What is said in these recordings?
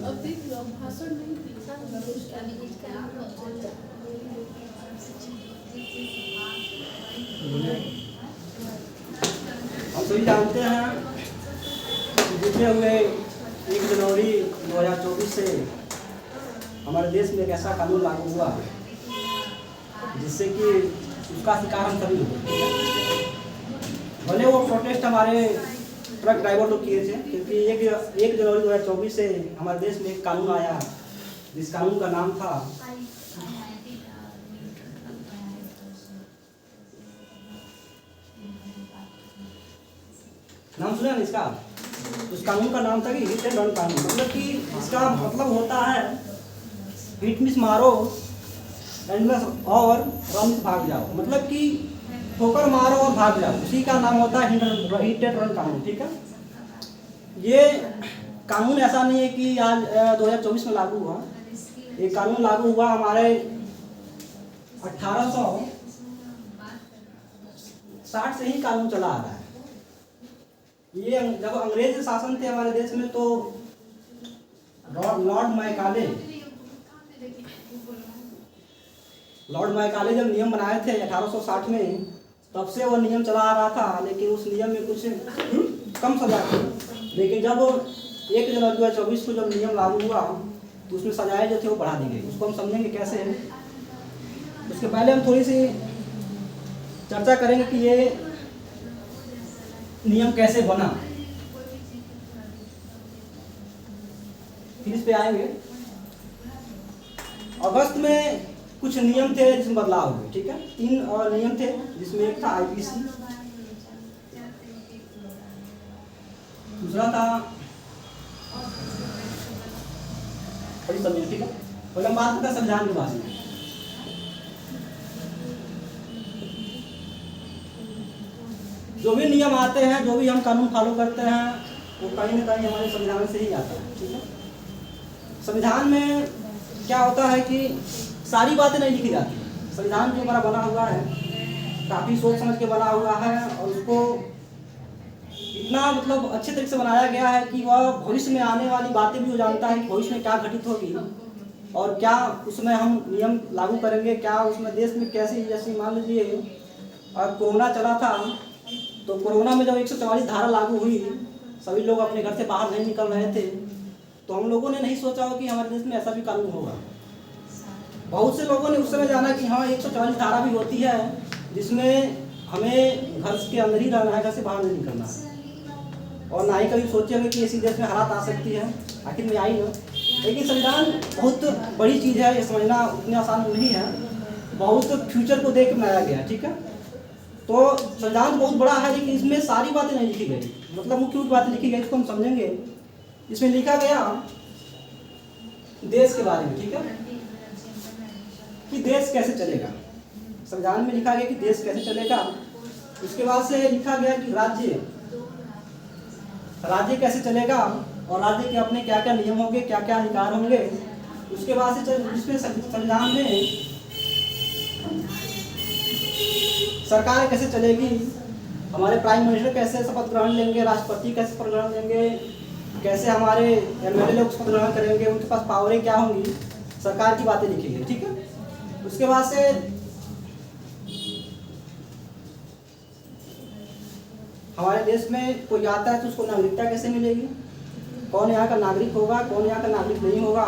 भाषण नहीं हम सभी जानते हैं बीते हुए 1 जनवरी 2024 से हमारे देश में एक ऐसा कानून लागू हुआ जिससे कि उसका शिकार हम सभी हुए। भले वो प्रोटेस्ट हमारे ट्रक ड्राइवर लोग किए थे, क्योंकि 1 जनवरी 2024 से हमारे देश में एक कानून आया जिस कानून का नाम था नाम सुना ना इसका। उस कानून का नाम था कि हिट एंड रन कानून। मतलब कि इसका मतलब होता है हिट मिस मारो एंड और रन मिस भाग जाओ। मतलब कि ठोकर मारो और भाग जाओ, उसी का नाम होता है हिट एंड रन कानून। ठीक है, ये कानून ऐसा नहीं है कि आज 2024 में लागू हुआ। ये कानून लागू हुआ हमारे 1860 से ही कानून चला आ रहा है। ये जब अंग्रेज शासन थे हमारे देश में तो लॉर्ड मैकाले जब नियम बनाए थे 1860 में, तब से वो नियम चला आ रहा था। लेकिन उस नियम में कुछ कम सजा थी। लेकिन जब 1 जनवरी 2024 को जब नियम लागू हुआ तो उसमें सजाएं जो थे वो बढ़ा दी गई। उसको हम समझेंगे कैसे है। उसके पहले हम थोड़ी सी चर्चा करेंगे कि ये नियम कैसे बना, फिर इस पे आएंगे। अगस्त में कुछ नियम थे जिसमें बदलाव हुए। ठीक है, 3 और नियम थे जिसमें एक था आईपीसी, दूसरा था ठीक है, और हम बात करते हैं संविधान के बारे में। जो भी नियम आते हैं, जो भी हम कानून फॉलो करते हैं, वो कहीं ना कहीं हमारे संविधान से ही आता है। ठीक है, संविधान में क्या होता है कि सारी बातें नहीं लिखी जाती। संविधान जो हमारा बना हुआ है काफ़ी सोच समझ के बना हुआ है और उसको इतना मतलब अच्छे तरीके से बनाया गया है कि वह भविष्य में आने वाली बातें भी वो जानता है कि भविष्य में क्या घटित होगी और क्या उसमें हम नियम लागू करेंगे, क्या उसमें देश में कैसे। जैसे मान लीजिए कोरोना चला था, तो कोरोना में जब 144 धारा लागू हुई, सभी लोग अपने घर से बाहर नहीं निकल रहे थे, तो हम लोगों ने नहीं सोचा हो कि हमारे देश में ऐसा भी कानून होगा। बहुत से लोगों ने उस समय जाना कि हाँ 144 धारा भी होती है जिसमें हमें घर के अंदर ही रहना है, घर से बाहर नहीं निकलना है, और ना ही कभी सोचेंगे कि इसी देश में हालात आ सकती है। आखिर में आई ना। लेकिन संविधान बहुत बड़ी चीज़ है, ये समझना उतनी आसान नहीं है। बहुत फ्यूचर को देख के बनाया गया। ठीक है, तो संविधान बहुत बड़ा है लेकिन इसमें सारी बातें नहीं लिखी गई। मतलब मुख्य बातें लिखी गई, इसको हम समझेंगे। इसमें लिखा गया देश के बारे में। ठीक है, कि देश कैसे चलेगा। संविधान में लिखा गया कि देश कैसे चलेगा। उसके बाद से लिखा गया कि राज्य कैसे चलेगा और राज्य के अपने क्या क्या नियम होंगे, क्या क्या अधिकार होंगे। उसके बाद से इसमें संविधान में सरकार कैसे चलेगी, हमारे प्राइम मिनिस्टर कैसे शपथ ग्रहण लेंगे, राष्ट्रपति कैसे शपथ ग्रहण लेंगे, कैसे हमारे एमएलए लोग शपथ ग्रहण करेंगे, उनके पास पावरें क्या होंगी, सरकार की बातें लिखी गई। ठीक है, उसके बाद से हमारे देश में कोई आता है तो उसको नागरिकता कैसे मिलेगी, कौन यहाँ का नागरिक होगा, कौन यहाँ का नागरिक नहीं होगा,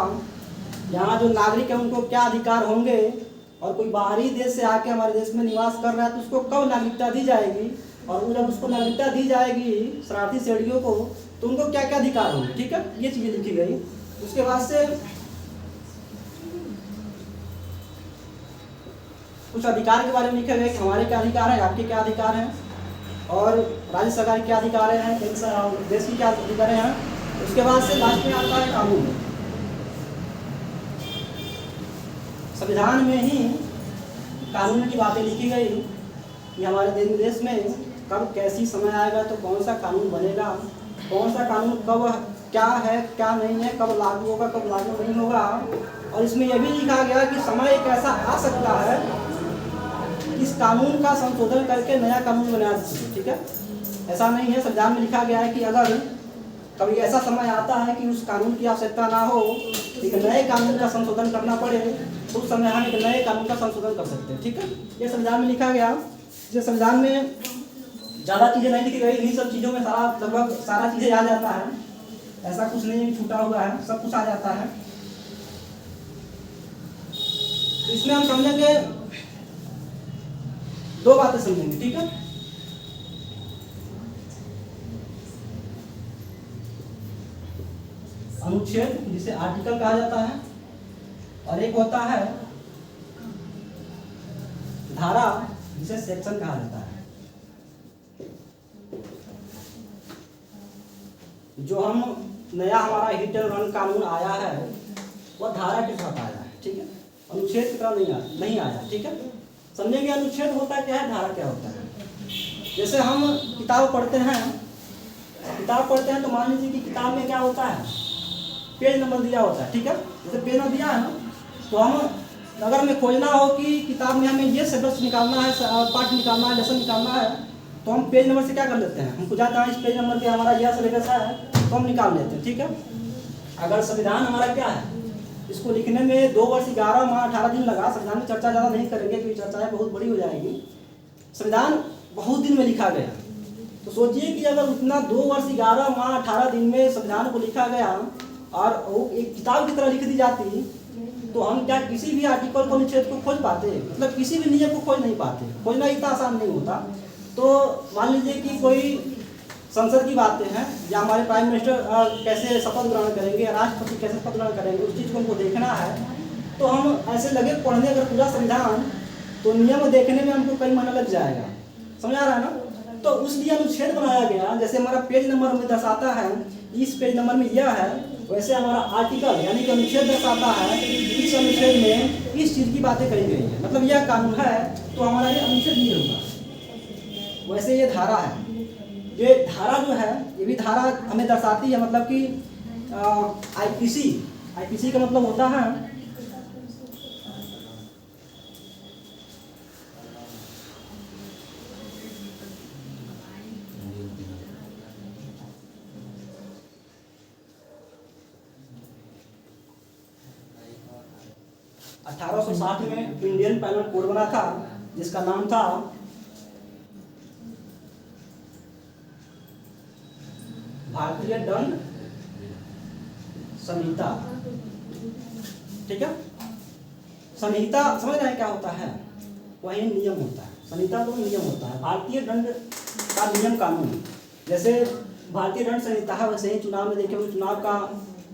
यहाँ जो नागरिक है उनको क्या अधिकार होंगे, और कोई बाहरी देश से आके हमारे देश में निवास कर रहा है तो उसको कब नागरिकता दी जाएगी, और वो जब उसको नागरिकता दी जाएगी शरणार्थी श्रेणियों को तो उनको क्या क्या अधिकार होंगे। ठीक है, ये चीज़ें लिखी गई। उसके बाद से कुछ अधिकार के बारे में लिखा गया कि हमारे क्या अधिकार हैं, आपके क्या अधिकार हैं, और राज्य सरकार के क्या अधिकार हैं, देश की क्या अधिकार हैं। उसके बाद से लास्ट में आता है कानून। संविधान में ही कानून की बातें लिखी गई कि हमारे देश में कब कैसी समय आएगा तो कौन सा कानून बनेगा, कौन सा कानून कब क्या है क्या नहीं है, कब लागू होगा कब लागू नहीं होगा। और इसमें यह भी लिखा गया कि समय एक ऐसा आ सकता है कि इस कानून का संशोधन करके नया कानून बनाया जा सके। ठीक है, ऐसा नहीं है। संविधान में लिखा गया है कि अगर कभी ऐसा समय आता है कि उस कानून की आवश्यकता ना हो, एक नए कानून का संशोधन करना पड़े, तो उस समय हम एक नए कानून का संशोधन कर सकते हैं। ठीक है, ये संविधान में लिखा गया। ये संविधान में ज़्यादा चीज़ें नहीं लिखी गई, इन्हीं सब चीज़ों में सारा लगभग सारा चीज़ें आ जाता है, ऐसा कुछ नहीं है छूटा हुआ है, सब कुछ आ जाता है। इसमें हम समझेंगे, दो बातें समझेंगे। ठीक है, अनुच्छेद जिसे आर्टिकल कहा जाता है, और एक होता है धारा जिसे सेक्शन कहा जाता है। जो हम नया हमारा हिट एंड रन कानून आया है वह धारा के साथ आया है। ठीक है, अनुच्छेद की तरह नहीं आया। ठीक है, समझेंगे अनुच्छेद होता क्या है, धारा क्या होता है। जैसे हम किताब पढ़ते हैं तो मान लीजिए कि किताब में क्या होता है, पेज नंबर दिया होता है। ठीक है, जैसे पेज नंबर दिया है ना, तो हम अगर हमें खोजना हो कि किताब में हमें ये सिलेबस निकालना है, पार्ट निकालना है, लेसन निकालना है, तो हम पेज नंबर से क्या कर लेते हैं, हमको जाता है इस पेज नंबर पे हमारा यह सिलेबस है, तो हम निकाल लेते हैं। ठीक है, अगर संविधान हमारा क्या है, इसको लिखने में 2 वर्ष 11 माह 18 दिन लगा। संविधान में चर्चा ज़्यादा नहीं करेंगे क्योंकि चर्चाएं बहुत बड़ी हो जाएगी। संविधान बहुत दिन में लिखा गया, तो सोचिए कि अगर उतना 2 वर्ष 11 माह 18 दिन में संविधान को लिखा गया और वो एक किताब की तरह लिख दी जाती, तो हम क्या किसी भी आर्टिकल को, अनुच्छेद को खोज पाते, मतलब किसी भी नियम को खोज नहीं पाते, खोजना इतना आसान नहीं होता। तो मान लीजिए कि कोई संसद की बातें हैं, या हमारे प्राइम मिनिस्टर कैसे शपथ ग्रहण करेंगे, राष्ट्रपति कैसे शपथ ग्रहण करेंगे, उस चीज़ को हमको देखना है, तो हम ऐसे लगे पढ़ने अगर पूरा संविधान, तो नियम देखने में हमको कई महीना लग जाएगा। समझ आ रहा है ना। तो उसलिए अनुच्छेद बनाया गया। जैसे हमारा पेज नंबर में दर्शाता है, इस पेज नंबर में यह है, वैसे हमारा आर्टिकल यानी कि अनुच्छेद दर्शाता है इस अनुच्छेद में इस चीज़ की बातें कही गई है, मतलब यह कानून है, तो हमारा ये अनुच्छेद नहीं होगा। वैसे ये धारा है, ये धारा जो है, ये भी धारा हमें दर्शाती है, मतलब कि आईपीसी का मतलब होता है (1860) में इंडियन पैनल कोड बना था, जिसका नाम था भारतीय दंड संहिता। ठीक है, संहिता समझ रहे हैं क्या होता है, वही नियम होता है। संहिता तो नियम होता है, भारतीय दंड का नियम कानून। जैसे भारतीय दंड संहिता है, वैसे ही चुनाव में देखें, चुनाव का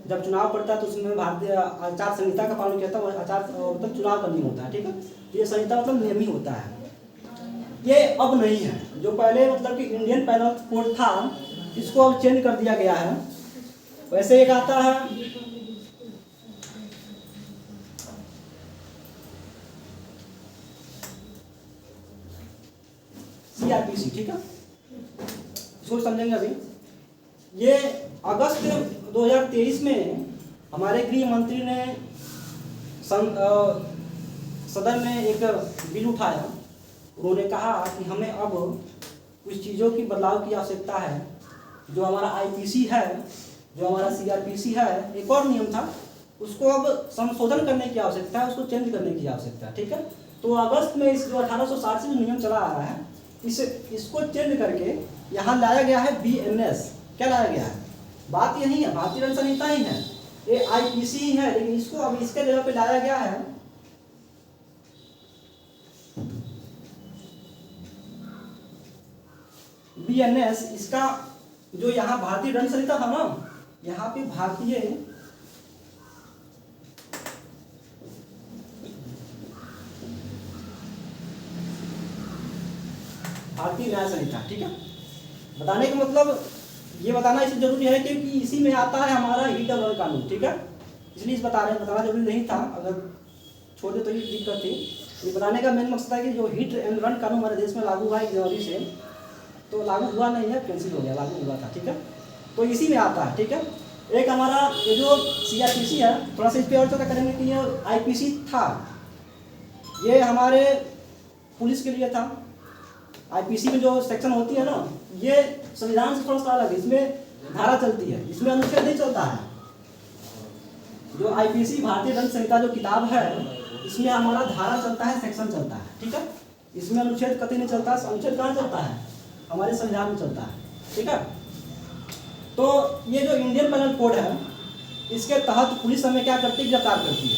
जब चुनाव पड़ता है तो उसमें भारतीय आचार संहिता का पालन किया था, आचार मतलब चुनाव का नियम होता है। ठीक है, ये संहिता मतलब नियम ही होता है। ये अब नहीं है, जो पहले मतलब कि इंडियन पैनल कोड था, इसको अब चेंज कर दिया गया है। वैसे एक आता है CRPC। ठीक है, इसको समझेंगे अभी। ये अगस्त 2023 में हमारे गृह मंत्री ने सदन में एक बिल उठाया। उन्होंने कहा कि हमें अब कुछ चीज़ों की बदलाव की आवश्यकता है। जो हमारा आईपीसी है, जो हमारा सीआरपीसी है, एक और नियम था, उसको अब संशोधन करने की आवश्यकता है, उसको चेंज करने की आवश्यकता है। ठीक है, तो अगस्त में इस जो 1860 से जो नियम चला आ रहा है, इसको चेंज करके यहाँ लाया गया है BNS। क्या लाया गया है, बात यही है, भारतीय दंड संहिता ही है, ये आईपीसी ही है, लेकिन इसको अब इसके जगह पे लाया गया है BNS। इसका जो यहाँ भारतीय दंड संहिता था ना, यहाँ पे भारतीय न्याय संहिता। ठीक है, बताने का मतलब ये बताना इसलिए जरूरी है क्योंकि इसी में आता है हमारा हिट एंड रन कानून। ठीक है, इसलिए इस बताना जरूरी नहीं था, अगर छोड़े तो ये दिक्कत थी। ये बताने का मेन मकसद है कि जो हिट एंड रन कानून हमारे देश में लागू हुआ 1 जनवरी से, तो लागू हुआ नहीं है, कैंसिल हो गया, लागू हुआ था। ठीक है, तो इसी में आता है। ठीक है, एक हमारा ये जो CRPC है, थोड़ा सा इस पर और चर्चा करेंगे कि ये IPC था, ये हमारे पुलिस के लिए था। IPC में जो सेक्शन होती है ना, ये संविधान से थोड़ा सा अलग है। इसमें धारा चलती है, इसमें अनुच्छेद नहीं चलता है। जो आईपीसी भारतीय दंड संहिता जो किताब है, इसमें हमारा धारा चलता है, सेक्शन चलता है, ठीक है। इसमें अनुच्छेद कतई नहीं चलता। अनुच्छेद कहाँ चलता है? हमारे संविधान में चलता है, ठीक है। तो ये जो इंडियन पेनल कोड है, इसके तहत पुलिस हमें क्या करती है? गिरफ्तार करती है।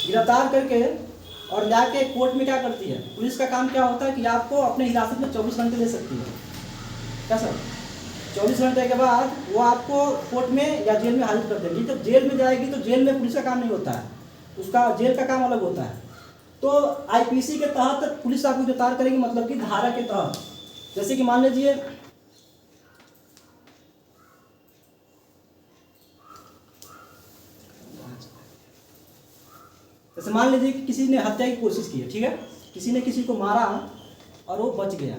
गिरफ्तार करके और जाके कोर्ट में क्या करती है? पुलिस का काम क्या होता है कि आपको अपने हिरासत में 24 घंटे ले सकती है। क्या सर? 24 घंटे के बाद वो आपको कोर्ट में या जेल में हाजिर कर देगी। जब जेल में जाएगी तो जेल में पुलिस का काम नहीं होता है, उसका जेल का काम अलग होता है। तो आईपीसी के तहत पुलिस आपको गिरफ्तार करेगी, मतलब कि धारा के तहत। जैसे कि मान लीजिए कि किसी ने हत्या की कोशिश की है, ठीक है। किसी ने किसी को मारा और वो बच गया,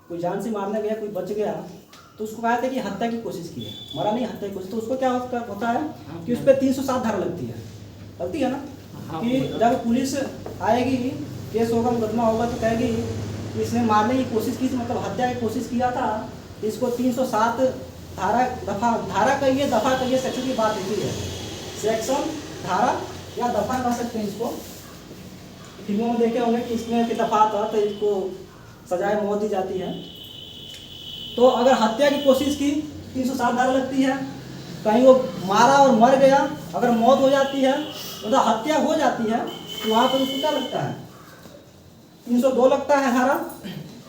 कोई जान से मारने गया, कोई बच गया, तो उसको कहा था कि हत्या की कोशिश की है, मरा नहीं, हत्या की कोशिश। तो उसको क्या होता है कि उस पर 307 धारा लगती है ना। कि जब पुलिस आएगी, केस होगा, मुकदमा होगा, तो कहेगी कि इसने मारने की कोशिश की थी, मतलब हत्या की कोशिश किया था, इसको 307 धारा कहिए, दफा कहिए, सेक्शन की बात होती है। सेक्शन, धारा या दफा कह सकते हैं इसको। फिल्मों में देखे होंगे कि इसमें कि दफा था तो इसको सजाए मौत दी जाती है। तो अगर हत्या की कोशिश की 307 धारा लगती है। कहीं वो मारा और मर गया, अगर मौत हो जाती है, मतलब हत्या हो जाती है, तो वहाँ पर उसको क्या लगता है? 302 लगता है धारा।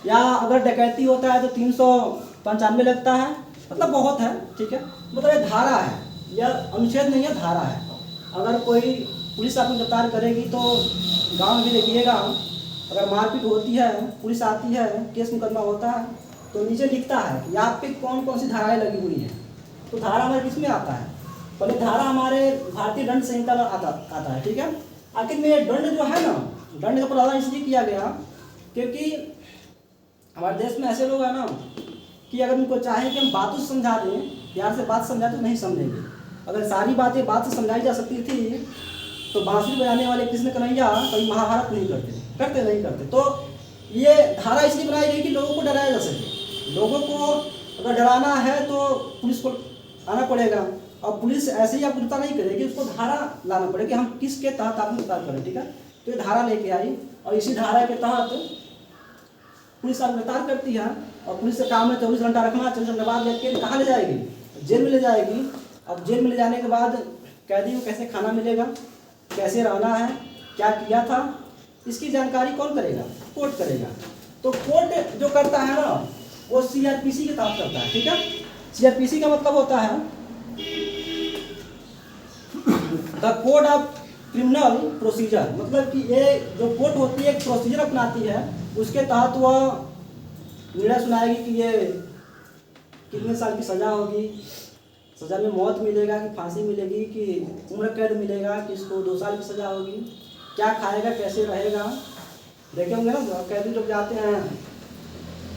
या अगर डकैती होता है तो 395 लगता है। मतलब बहुत है, ठीक है। मतलब ये धारा है, यह अनुच्छेद नहीं है, धारा है। अगर कोई पुलिस आपको गिरफ्तार करेगी तो गाँव में भी देखिएगा, अगर मारपीट होती है, पुलिस आती है, केस मुकदमा होता है, तो नीचे लिखता है कि आप पे कौन कौन सी धाराएं लगी हुई हैं। तो धारा हमारे किस में आता है? पहले धारा हमारे भारतीय दंड संहिता में आता है, ठीक है। आखिर में ये दंड जो है ना, दंड का प्रावधान इसलिए किया गया क्योंकि हमारे देश में ऐसे लोग हैं ना कि अगर उनको चाहे कि हम बातों से समझा दें, प्यार से बात समझाए, तो नहीं समझेंगे। अगर सारी बातें बात से समझाई जा सकती थी तो बांसुरी बजाने वाले कृष्ण कन्हैया कभी महाभारत नहीं करते। तो ये धारा इसलिए बनाई गई कि लोगों को डराया जा सके। लोगों को अगर डराना है तो पुलिस को आना पड़ेगा, और पुलिस ऐसे ही आपको गिरफ्तार नहीं करेगी, उसको धारा लाना पड़ेगा कि हम किसके तहत आपको गिरफ्तार करें, ठीक है। तो ये धारा लेके आई, और इसी धारा के तहत पुलिस आपको गिरफ्तार करती है। और पुलिस का काम है 24 घंटा रखना। 24 घंटे बाद लेके कहाँ ले जाएगी? जेल में ले जाएगी। अब जेल में ले जाने के बाद कैदी को कैसे खाना मिलेगा, कैसे रहना है, क्या किया था, इसकी जानकारी कौन करेगा? कोर्ट करेगा। तो कोर्ट जो करता है ना, वो सीआरपीसी के तहत करता है, ठीक है। सीआरपीसी का मतलब होता है the code of criminal procedure. मतलब कि ये जो कोर्ट होती है, एक प्रोसीजर अपनाती है, उसके तहत वह निर्णय सुनाएगी कि ये कितने साल की सज़ा होगी, सज़ा में मौत मिलेगा कि फांसी मिलेगी कि उम्र कैद मिलेगा, कि इसको 2 साल की सज़ा होगी, क्या खाएगा, कैसे रहेगा। देखे होंगे ना, कैदी लोग जाते हैं,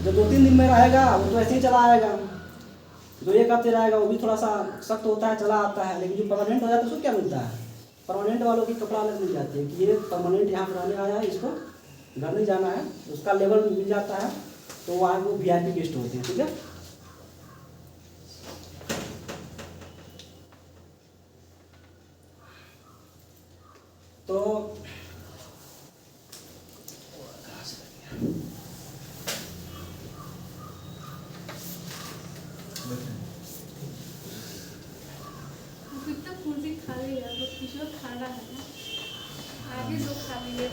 जो 2-3 दिन में रहेगा वो तो ऐसे ही चला आएगा, जो 1 हफ्ते रहेगा वो भी थोड़ा सा सख्त होता है, चला आता है। लेकिन जो परमानेंट हो जाता है उसको क्या मिलता है? परमानेंट वालों की कपड़ा अलग मिल जाती है कि ये परमानेंट यहाँ पर रहने आया है, इसको घर नहीं जाना है, उसका लेवल मिल जाता है। तो वहाँ वो VIP गेस्ट होते हैं, ठीक है। तो कुर्सी खाली है, तो कुछ लोग खाना है ना, आगे लोग खाली है।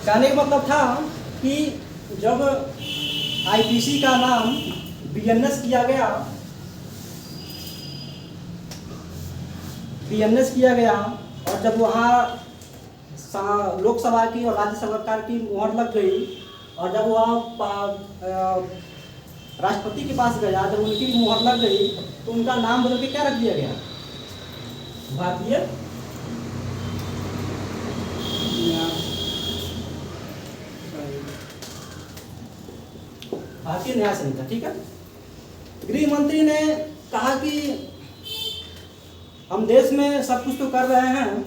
कहने का मतलब था कि जब आईपीसी का नाम बीएनएस किया गया, और जब वहाँ लोकसभा की और राज्य सरकार की मुहर लग गई, और जब वह राष्ट्रपति के पास गया, जब उनकी भी मुहर लग गई, तो उनका नाम बदल के क्या रख दिया गया? भारतीय न्याय संहिता, ठीक है। गृह मंत्री ने कहा कि हम देश में सब कुछ तो कर रहे हैं,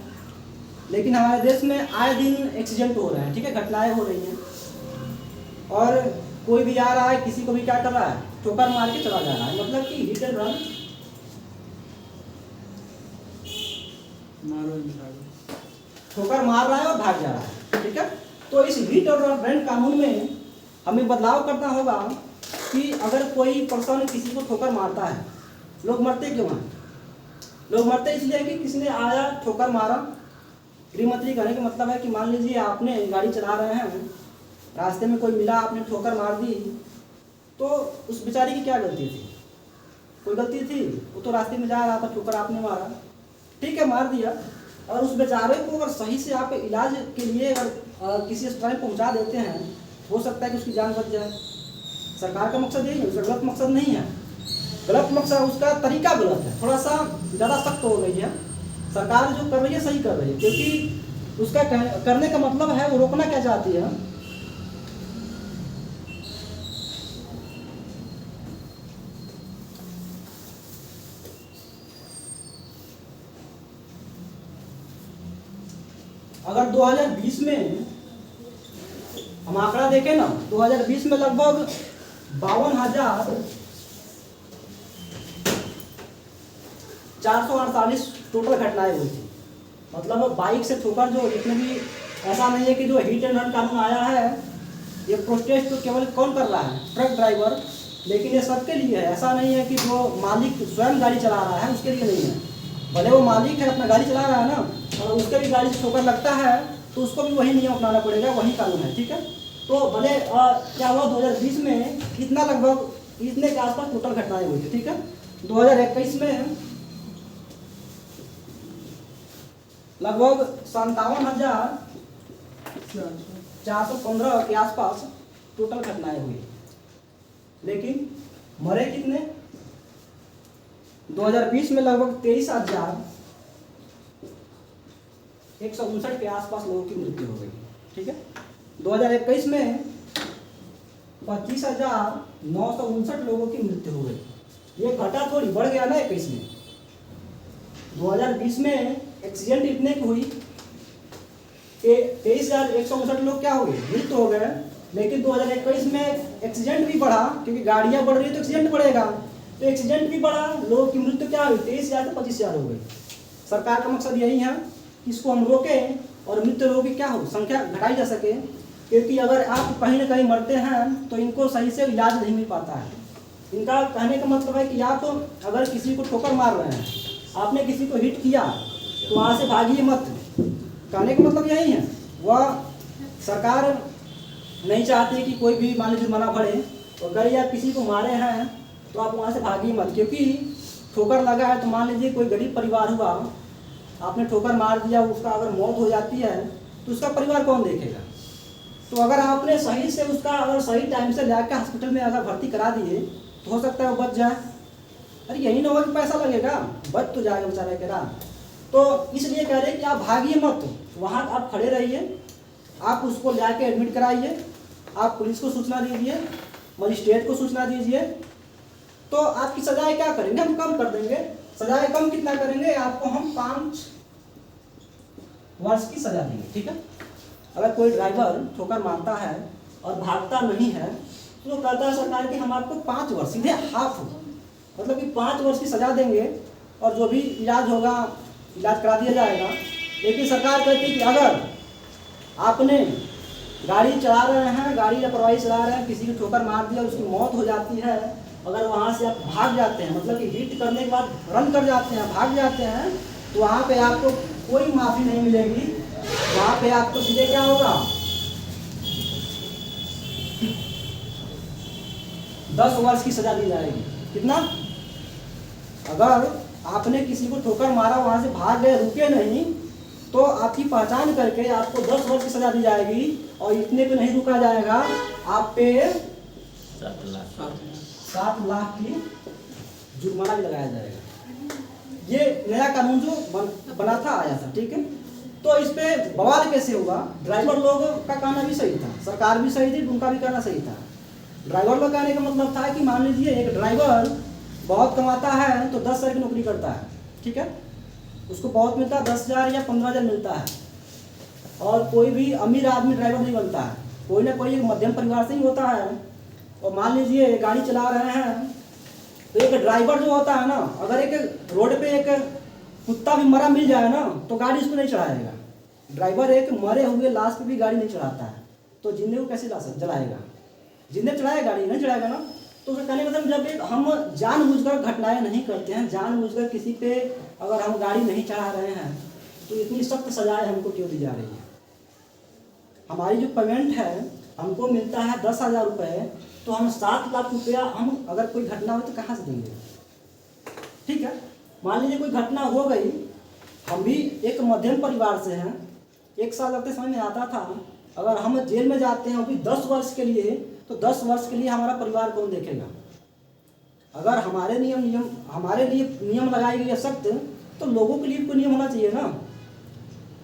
लेकिन हमारे देश में आए दिन एक्सीडेंट हो रहे हैं, ठीक है, घटनाएं हो रही हैं। और कोई भी आ रहा है, किसी को भी क्या कर रहा है, ठोकर मार के चला जा रहा है, मतलब कि हिट एंड रन, ठोकर मार रहा है और भाग जा रहा है, ठीक है। तो इस हिट और रन कानून में हमें बदलाव करना होगा कि अगर कोई पर्सन किसी को ठोकर मारता है, लोग मरते क्यों हैं? लोग मरते इसलिए कि किसी ने आया ठोकर मारा। गृहमंत्री कहने का मतलब है कि मान लीजिए आपने गाड़ी चला रहे हैं, रास्ते में कोई मिला, आपने ठोकर मार दी, तो उस बेचारी की क्या गलती थी? कोई गलती थी? वो तो रास्ते में जा रहा था, ठोकर आपने मारा, ठीक है, मार दिया। और उस बेचारे को अगर सही से आप इलाज के लिए अगर किसी अस्पताल में पहुंचा देते हैं, हो सकता है कि उसकी जान बच जाए। सरकार का मकसद यही है, उसका गलत मकसद नहीं है। गलत मकसद, उसका तरीका गलत है, थोड़ा सा ज़्यादा सख्त हो गई है। सरकार जो कर रही है सही कर रही है, क्योंकि उसका करने का मतलब है वो रोकना क्या चाहती है। अगर 2020 में हम आंकड़ा देखें ना, 2020 में लगभग 52,448 टोटल घटनाएं हुई थी। मतलब बाइक से ठोकर जो जितने भी, ऐसा नहीं है कि जो हिट एंड रन कानून आया है ये प्रोटेस्ट तो केवल कौन कर रहा है, ट्रक ड्राइवर, लेकिन ये सबके लिए है। ऐसा नहीं है कि जो मालिक स्वयं गाड़ी चला रहा है उसके लिए नहीं है। भले वो मालिक है, अपना गाड़ी चला रहा है ना, और उसके भी गाड़ी से ठोकर लगता है तो उसको भी वही नियम अपनाना पड़ेगा, वही कानून है, ठीक है। तो भले क्या हुआ 2020 में कितना, लगभग इतने के आसपास टोटल घटनाएं हुई थी, ठीक है। 2021 में लगभग 57,415 के आसपास टोटल घटनाएं हुई, लेकिन मरे कितने? 2020 में लगभग 23,159 के आसपास लोगों की मृत्यु हो गई, ठीक है। 2021 में 25,959 लोगों की मृत्यु हो गई। ये घटा थोड़ी, बढ़ गया ना 21 में। 2020 में एक्सीडेंट इतने की हुई कि 23,159 लोग क्या हो गए, मृत्यु हो गए। लेकिन 2021 में एक्सीडेंट भी बढ़ा, क्योंकि गाड़ियां बढ़ रही है तो एक्सीडेंट बढ़ेगा, तो एक्सीडेंट भी बढ़ा, लोगों की मृत्यु क्या हुई, 23,000 से 25,000 हो गई। सरकार का मकसद यही है कि इसको हम रोकें और मृत्यु लोगों की क्या हो, संख्या घटाई जा सके। क्योंकि अगर आप कहीं ना कहीं मरते हैं तो इनको सही से इलाज नहीं मिल पाता है। इनका कहने का मतलब है कि आप अगर किसी को ठोकर मार रहे हैं, आपने किसी को हिट किया तो वहाँ से भागिए मत, कहने का मतलब यही है। वह सरकार नहीं चाहती कि कोई भी मान लीजिए जुर्माना भरे, और अगर आप किसी को मारे हैं तो आप वहाँ से भागिए मत, क्योंकि ठोकर लगा है तो मान लीजिए कोई गरीब परिवार हुआ, आपने ठोकर मार दिया, उसका अगर मौत हो जाती है तो उसका परिवार कौन देखेगा? तो अगर आपने सही से उसका अगर सही टाइम से लाकर हॉस्पिटल में अगर भर्ती करा दिए तो हो सकता है वो बच जाए। अरे यही ना हो कि पैसा लगेगा, बच तो जाएगा बेचारा के रात। तो इसलिए कह रहे हैं कि आप भागिए मत, वहाँ आप खड़े रहिए, आप उसको लाके एडमिट कराइए, आप पुलिस को सूचना दीजिए, मजिस्ट्रेट को सूचना दीजिए, तो आपकी सजाएं क्या करेंगे, हम कम कर देंगे। सजाएं कम कितना करेंगे, आपको हम 5 वर्ष की सजा देंगे, ठीक है। अगर कोई ड्राइवर ठोकर मारता है और भागता नहीं है तो कहता है सरकार कि हम आपको 5 वर्ष, सीधे हाफ, मतलब कि 5 वर्ष की सजा देंगे, और जो भी इलाज होगा इलाज करा दिया जाएगा। लेकिन सरकार कहती है कि अगर आपने गाड़ी चला रहे हैं, गाड़ी लापरवाही चला रहे हैं, किसी की ठोकर मार दिया, उसकी मौत हो जाती है, अगर वहाँ से आप भाग जाते हैं, मतलब कि हिट करने के बाद रन कर जाते हैं, भाग जाते हैं, तो वहाँ पे आपको कोई माफ़ी नहीं मिलेगी। वहाँ पे आपको सीधे क्या होगा, 10 वर्ष की सजा दी जाएगी। कितना? अगर आपने किसी को ठोकर मारा, वहाँ से भाग गए, रुके नहीं, तो आपकी पहचान करके आपको 10 वर्ष की सजा दी जाएगी। और इतने पे नहीं रुका जाएगा, आप पे 7 लाख की जुर्माना भी लगाया जाएगा। ये नया कानून जो बना था, आया था, ठीक है। तो इस पे बवाल कैसे हुआ? ड्राइवर लोगों का कहना भी सही था, सरकार भी सही थी, उनका भी कहना सही था। ड्राइवर लोग कहने का मतलब था कि मान लीजिए एक ड्राइवर बहुत कमाता है तो 10 हज़ार की नौकरी करता है, ठीक है, उसको बहुत मिलता है, 10,000 या 15,000 मिलता है। और कोई भी अमीर आदमी ड्राइवर नहीं बनता है, कोई ना कोई एक मध्यम परिवार से ही होता है। और मान लीजिए गाड़ी चला रहे हैं तो एक ड्राइवर जो होता है ना, अगर एक रोड पे एक कुत्ता भी मरा मिल जाए ना तो गाड़ी उसको नहीं चढ़ाएगा। ड्राइवर एक मरे हुए लाश पे भी गाड़ी नहीं चढ़ाता है, तो जिंदे को कैसे जलाएगा? जिंदे चढ़ाएगा, गाड़ी नहीं चढ़ाएगा ना। तो उसका कहने का मतलब जब एक हम जानबूझकर घटनाएं नहीं करते हैं, जानबूझकर किसी पे अगर हम गाड़ी नहीं चढ़ा रहे हैं तो इतनी सख्त सजाएं हमको क्यों दी जा रही है? हमारी जो पेमेंट है हमको मिलता है 10,000 रुपये, तो हम 7 लाख रुपया हम अगर कोई घटना हो तो कहाँ से देंगे? ठीक है, मान लीजिए कोई घटना हो गई, हम भी एक मध्यम परिवार से हैं, 1 साल लगते समझ में आता था, अगर हम जेल में जाते हैं अभी 10 वर्ष के लिए, तो 10 वर्ष के लिए हमारा परिवार कौन देखेगा? अगर हमारे हमारे लिए नियम लगाए गए सख्त, तो लोगों के लिए कोई नियम होना चाहिए ना।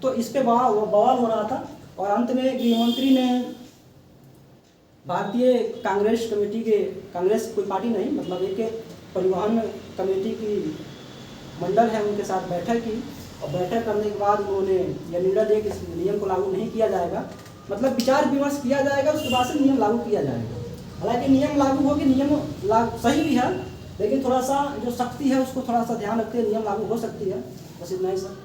तो इस पे बवाल हो रहा था और अंत में गृह मंत्री ने भारतीय कांग्रेस कमेटी के, कांग्रेस कोई पार्टी नहीं, मतलब एक परिवहन कमेटी की मंडल है, उनके साथ बैठक की और बैठक करने के बाद उन्होंने यह निर्णय दिया कि इस नियम को लागू नहीं किया जाएगा, मतलब विचार विमर्श किया जाएगा, उसके बाद से नियम लागू किया जाएगा। हालांकि नियम लागू होगी, नियम सही भी है, लेकिन थोड़ा सा जो सख्ती है उसको थोड़ा सा ध्यान रखते हुए नियम लागू हो सकती है। बस इतना ही सर।